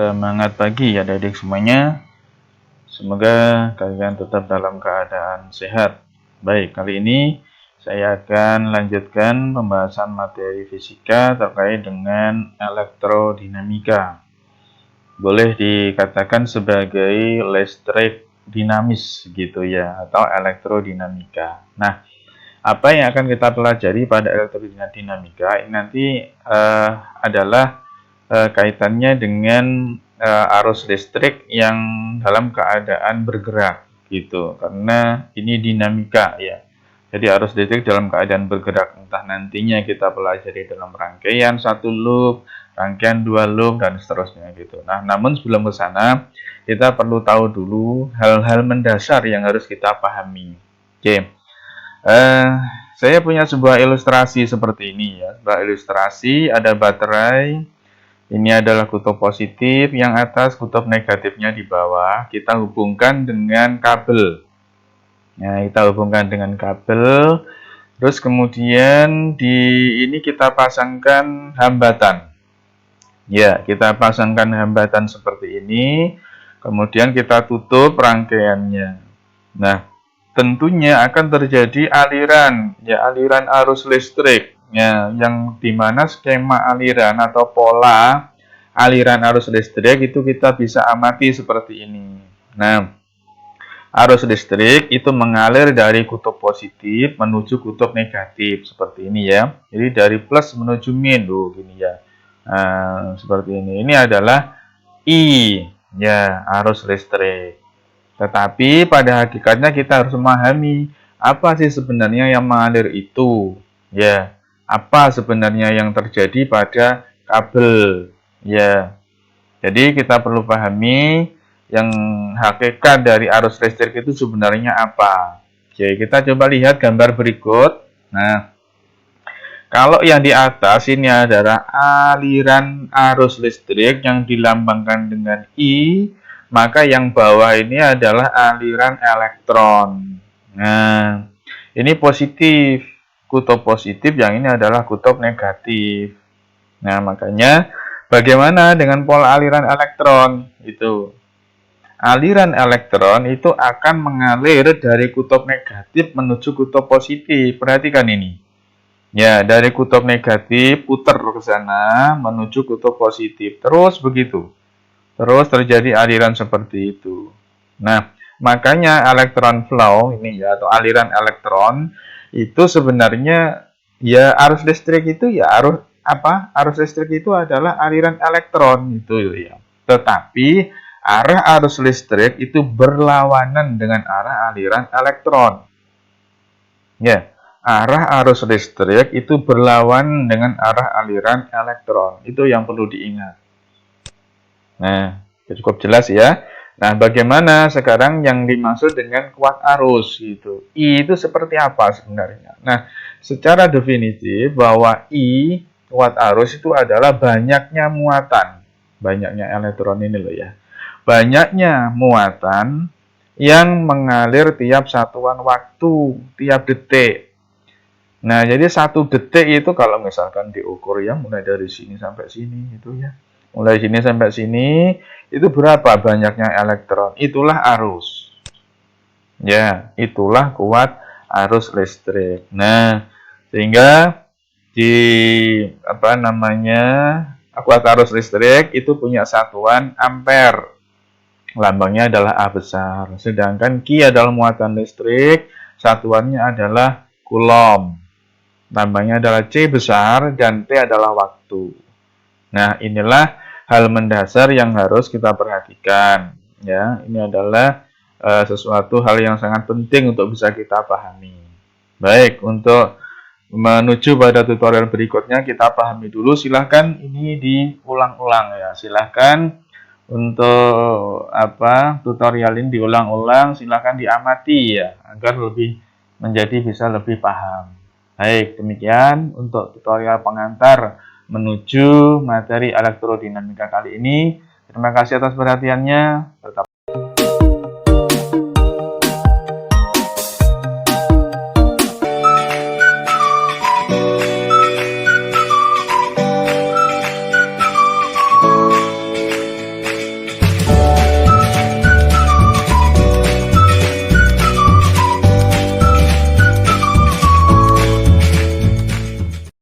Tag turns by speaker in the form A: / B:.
A: Semangat pagi adik-adik semuanya. Semoga kalian tetap dalam keadaan sehat. Baik, kali ini saya akan lanjutkan pembahasan materi fisika terkait dengan elektrodinamika. Boleh dikatakan sebagai listrik dinamis gitu ya, atau elektrodinamika. Nah, apa yang akan kita pelajari pada elektrodinamika ini nanti adalah kaitannya dengan arus listrik yang dalam keadaan bergerak gitu, karena ini dinamika ya. Jadi arus listrik dalam keadaan bergerak, entah nantinya kita pelajari dalam rangkaian satu loop, rangkaian dua loop, dan seterusnya gitu. Nah, namun sebelum ke sana, kita perlu tahu dulu hal-hal mendasar yang harus kita pahami. Oke, saya punya sebuah ilustrasi seperti ini ya. Sebuah ilustrasi, ada baterai. Ini adalah kutub positif, yang atas kutub negatifnya di bawah. Kita hubungkan dengan kabel. Nah, kita hubungkan dengan kabel. Terus kemudian di ini kita pasangkan hambatan. Ya, kita pasangkan hambatan seperti ini. Kemudian kita tutup rangkaiannya. Nah, tentunya akan terjadi aliran, ya aliran arus listrik, ya, yang dimana skema aliran atau pola aliran arus listrik itu kita bisa amati seperti ini. Nah, arus listrik itu mengalir dari kutub positif menuju kutub negatif seperti ini ya. Jadi dari plus menuju min, gini ya. Nah, seperti ini. Ini adalah I, ya, arus listrik. Tetapi pada hakikatnya kita harus memahami apa sih sebenarnya yang mengalir itu, ya. Apa sebenarnya yang terjadi pada kabel, ya. Jadi kita perlu pahami yang hakikat dari arus listrik itu sebenarnya apa. Oke, kita coba lihat gambar berikut. Nah, kalau yang di atas ini adalah aliran arus listrik yang dilambangkan dengan I, maka yang bawah ini adalah aliran elektron. Nah, ini positif, kutub positif, yang ini adalah kutub negatif. Nah, makanya bagaimana dengan pola aliran elektron? Itu aliran elektron itu akan mengalir dari kutub negatif menuju kutub positif. Perhatikan ini. Ya, dari kutub negatif putar ke sana menuju kutub positif. Terus begitu. Terus terjadi aliran seperti itu. Nah, makanya elektron flow ini ya, atau aliran elektron itu sebenarnya ya arus listrik itu ya arus apa? Arus listrik itu adalah aliran elektron itu ya. Tetapi arah arus listrik itu berlawanan dengan arah aliran elektron. Ya, arah arus listrik itu berlawanan dengan arah aliran elektron. Itu yang perlu diingat. Nah, cukup jelas ya. Nah, bagaimana sekarang yang dimaksud dengan kuat arus gitu? I itu seperti apa sebenarnya? Nah, secara definitif bahwa I kuat arus itu adalah banyaknya muatan. Banyaknya elektron ini loh ya. Banyaknya muatan yang mengalir tiap satuan waktu, tiap detik. Nah, jadi satu detik itu kalau misalkan diukur ya mulai dari sini sampai sini itu ya. Mulai sini sampai sini, itu berapa banyaknya elektron? Itulah arus. Ya, itulah kuat arus listrik. Nah, sehingga di apa namanya? Kuat arus listrik itu punya satuan ampere. Lambangnya adalah A besar. Sedangkan Q adalah muatan listrik, satuannya adalah coulomb. Lambangnya adalah C besar dan T adalah waktu. Nah, inilah hal mendasar yang harus kita perhatikan. Ya, ini adalah sesuatu hal yang sangat penting untuk bisa kita pahami. Baik, untuk menuju pada tutorial berikutnya kita pahami dulu. Silahkan ini diulang-ulang ya. Silahkan untuk tutorial ini diulang-ulang. Silahkan diamati ya, agar bisa lebih paham. Baik, demikian untuk tutorial pengantar menuju materi elektrodinamika kali ini. Terima kasih atas perhatiannya. Tetap